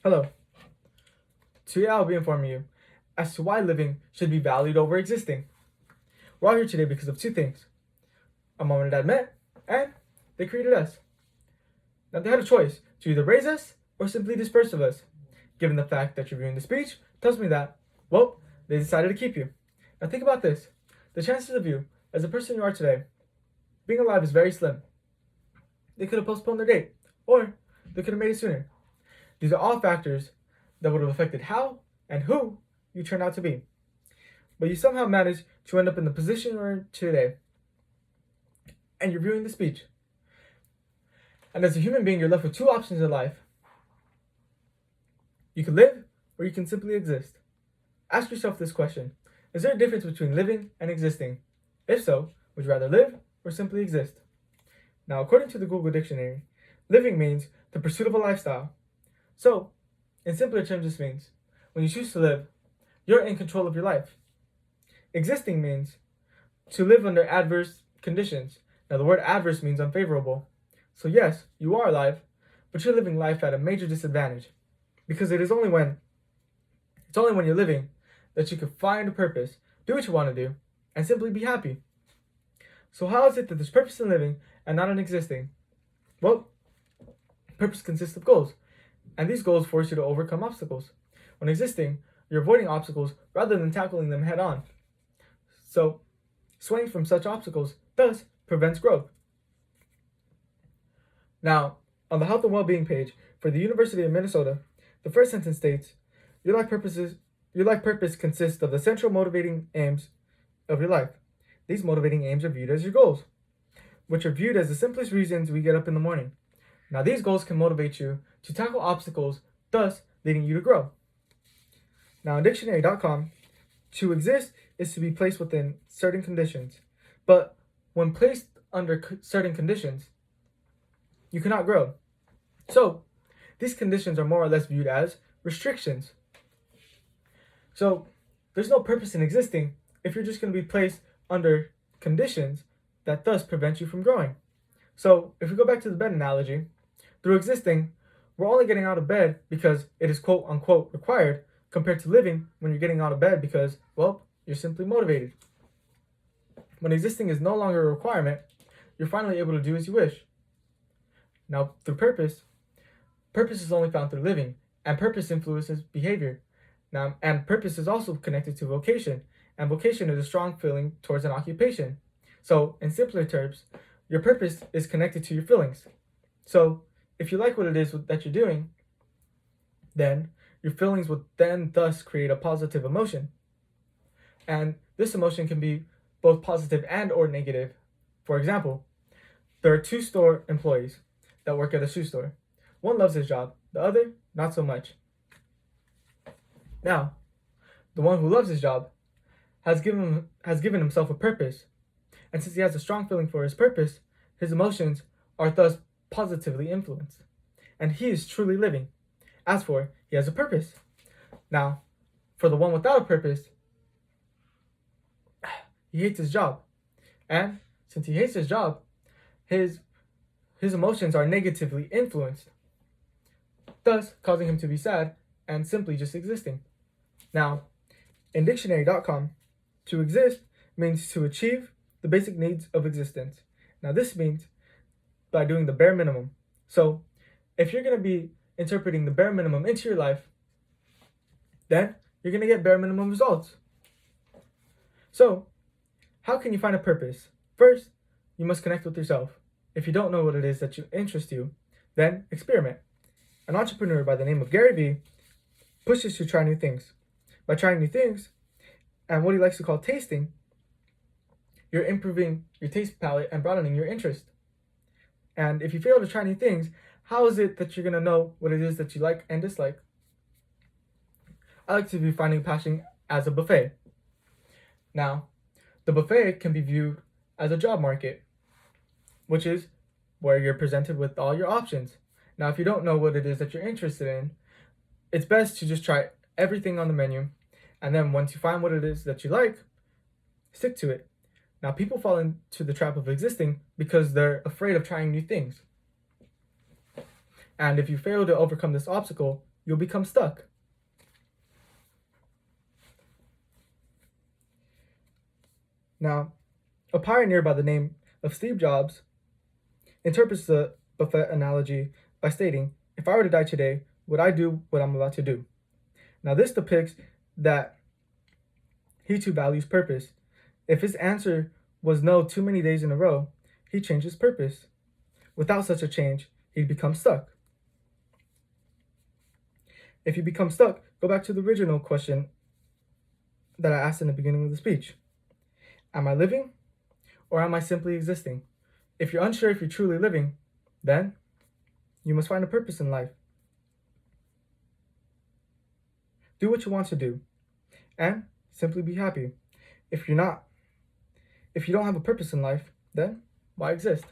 Hello. Today I'll be informing you as to why living should be valued over existing. We're all here today because of two things: a mom and dad met, and they created us. Now they had a choice to either raise us or simply disperse of us. Given the fact that you're viewing the speech tells me that, well, they decided to keep you. Now think about this. The chances of you, as the person you are today, being alive is very slim. They could have postponed their date, or they could have made it sooner. These are all factors that would have affected how and who you turned out to be. But you somehow managed to end up in the position you're in today. And you're viewing the speech. And as a human being, you're left with two options in life. You can live, or you can simply exist. Ask yourself this question: is there a difference between living and existing? If so, would you rather live or simply exist? Now, according to the Google Dictionary, living means the pursuit of a lifestyle. So, in simpler terms, this means when you choose to live, you're in control of your life. Existing means to live under adverse conditions. Now, the word adverse means unfavorable. So, yes, you are alive, but you're living life at a major disadvantage, because it's only when you're living that you can find a purpose, do what you want to do, and simply be happy. So, how is it that there's purpose in living and not in existing? Well, purpose consists of goals, and these goals force you to overcome obstacles. When existing, you're avoiding obstacles rather than tackling them head on. So, swaying from such obstacles thus prevents growth. Now, on the Health and Well-Being page for the University of Minnesota, the first sentence states, Your life purpose consists of the central motivating aims of your life. These motivating aims are viewed as your goals, which are viewed as the simplest reasons we get up in the morning. Now, these goals can motivate you to tackle obstacles, thus leading you to grow. Now, on dictionary.com, to exist is to be placed within certain conditions, but when placed under certain conditions, you cannot grow. So, these conditions are more or less viewed as restrictions. So, there's no purpose in existing if you're just going to be placed under conditions that thus prevent you from growing. So, if we go back to the bed analogy, through existing, we're only getting out of bed because it is quote unquote required, compared to living when you're getting out of bed because, well, you're simply motivated. When existing is no longer a requirement, you're finally able to do as you wish. Now, through purpose is only found through living, and purpose influences behavior. Now, and purpose is also connected to vocation, and vocation is a strong feeling towards an occupation. So, in simpler terms, your purpose is connected to your feelings. So, if you like what it is that you're doing, then your feelings will then thus create a positive emotion. And this emotion can be both positive and or negative. For example, there are two store employees that work at a shoe store. One loves his job, the other not so much. Now, the one who loves his job has given himself a purpose. And since he has a strong feeling for his purpose, his emotions are thus positively influenced. And he is truly living. As for, he has a purpose. Now, for the one without a purpose, he hates his job. And since he hates his job, his emotions are negatively influenced, thus causing him to be sad and simply just existing. Now, in dictionary.com, to exist means to achieve the basic needs of existence. Now, this means by doing the bare minimum. So, if you're going to be interpreting the bare minimum into your life, then you're going to get bare minimum results. So, how can you find a purpose? First, you must connect with yourself. If you don't know what it is that interests you, then experiment. An entrepreneur by the name of Gary Vee pushes you to try new things. By trying new things, and what he likes to call tasting, you're improving your taste palette and broadening your interest. And if you fail to try new things, how is it that you're going to know what it is that you like and dislike? I like to view finding passion as a buffet. Now, the buffet can be viewed as a job market, which is where you're presented with all your options. Now, if you don't know what it is that you're interested in, it's best to just try everything on the menu, and then once you find what it is that you like, stick to it. Now, people fall into the trap of existing because they're afraid of trying new things. And if you fail to overcome this obstacle, you'll become stuck. Now, a pioneer by the name of Steve Jobs interprets the buffet analogy by stating, if I were to die today, would I do what I'm about to do? Now, this depicts that he too values purpose. If his answer was no too many days in a row, he changed his purpose. Without such a change, he'd become stuck. If you become stuck, go back to the original question that I asked in the beginning of the speech. Am I living or am I simply existing? If you're unsure if you're truly living, then you must find a purpose in life. Do what you want to do and simply be happy. If you don't have a purpose in life, then why exist?